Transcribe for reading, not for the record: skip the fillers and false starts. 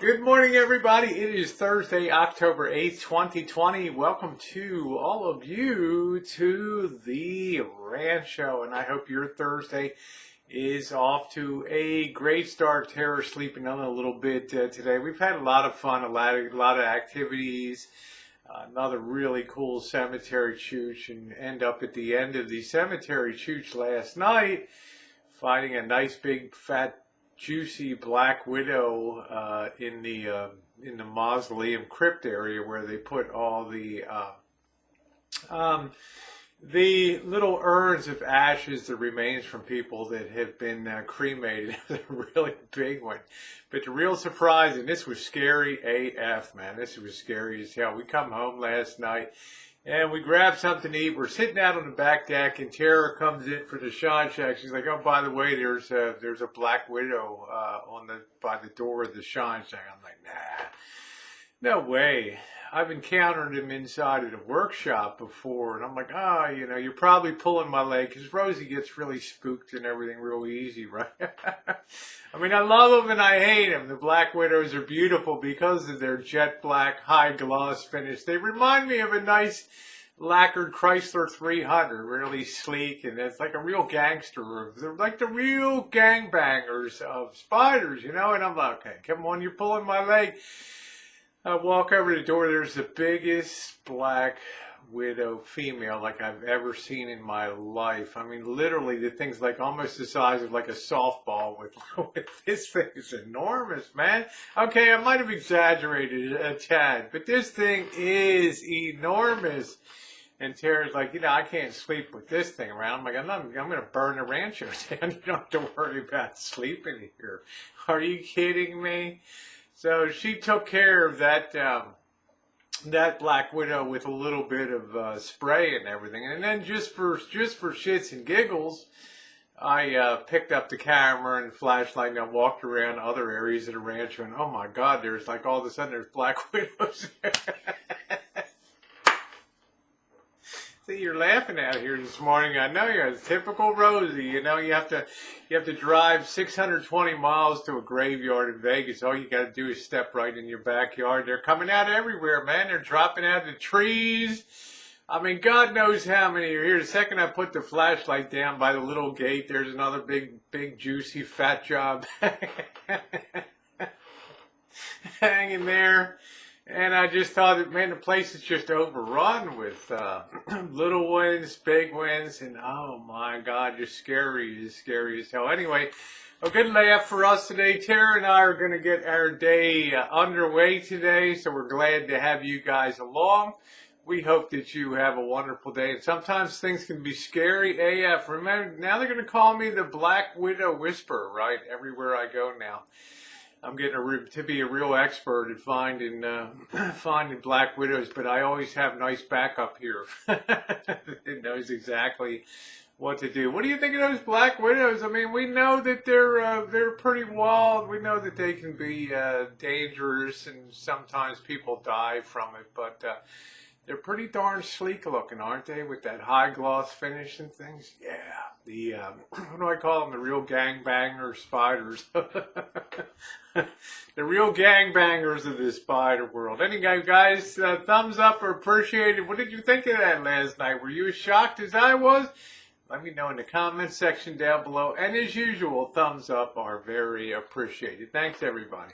Good morning, everybody. It is Thursday, October 8th, 2020. Welcome to all of you to the Rancho, and I hope your Thursday is off to a great start. Tara's sleeping on a little bit today. We've had a lot of fun, a lot of activities, another really cool cemetery chooch, and end up at the end of the cemetery chooch last night, finding a nice big fat juicy black widow in the mausoleum crypt area where they put all the little urns of ashes, the remains from people that have been cremated. A really big one. But the real surprise, and this was scary AF, man. This was scary as hell. We come home last night and we grab something to eat. We're sitting out on the back deck, and Tara comes in for the shine shack. She's like, "Oh, by the way, there's a black widow by the door of the shine shack." I'm like, "Nah, no way." I've encountered him inside of the workshop before, and I'm like, "Oh, you're probably pulling my leg," because Rosie gets really spooked and everything real easy, right? I mean, I love them and I hate them. The black widows are beautiful because of their jet black, high gloss finish. They remind me of a nice lacquered Chrysler 300, really sleek, and it's like a real gangster. They're like the real gangbangers of spiders, And I'm like, "Okay, come on, you're pulling my leg." I walk over to the door. There's the biggest black widow female like I've ever seen in my life. I mean, literally, the thing's like almost the size of like a softball. With this thing is enormous, man. Okay, I might have exaggerated a tad, but this thing is enormous. And Tara's like, I can't sleep with this thing around. I'm like, I'm going to burn the Rancho down. You don't have to worry about sleeping here. Are you kidding me? So she took care of that black widow with a little bit of spray and everything, and then just for shits and giggles, I picked up the camera and flashlight and I walked around other areas of the Rancho, and oh my God, there's like all of a sudden there's black widows. See, you're laughing out here this morning. I know you're a typical Rosie. You have to drive 620 miles to a graveyard in Vegas. All you got to do is step right in your backyard. They're coming out everywhere, man. They're dropping out of the trees. I mean, God knows how many are here. The second I put the flashlight down by the little gate, there's another big, juicy, fat job hanging there. And I just thought that, man, the place is just overrun with little ones, big ones, and oh my God, just scary as hell. Anyway, a good laugh for us today. Tara and I are going to get our day underway today, so we're glad to have you guys along. We hope that you have a wonderful day. And sometimes things can be scary AF. Remember, now they're going to call me the Black Widow Whisperer, right? Everywhere I go now. I'm getting to be a real expert at finding black widows, but I always have nice backup here. It knows exactly what to do. What do you think of those black widows? I mean, we know that they're pretty wild. We know that they can be dangerous, and sometimes people die from it. But they're pretty darn sleek looking, aren't they? With that high gloss finish and things. Yeah. The what do I call them? The real gangbanger spiders. The real gangbangers of the spider world. Anyway, guys, thumbs up or appreciated. What did you think of that last night? Were you as shocked as I was? Let me know in the comments section down below. And as usual, thumbs up are very appreciated. Thanks, everybody.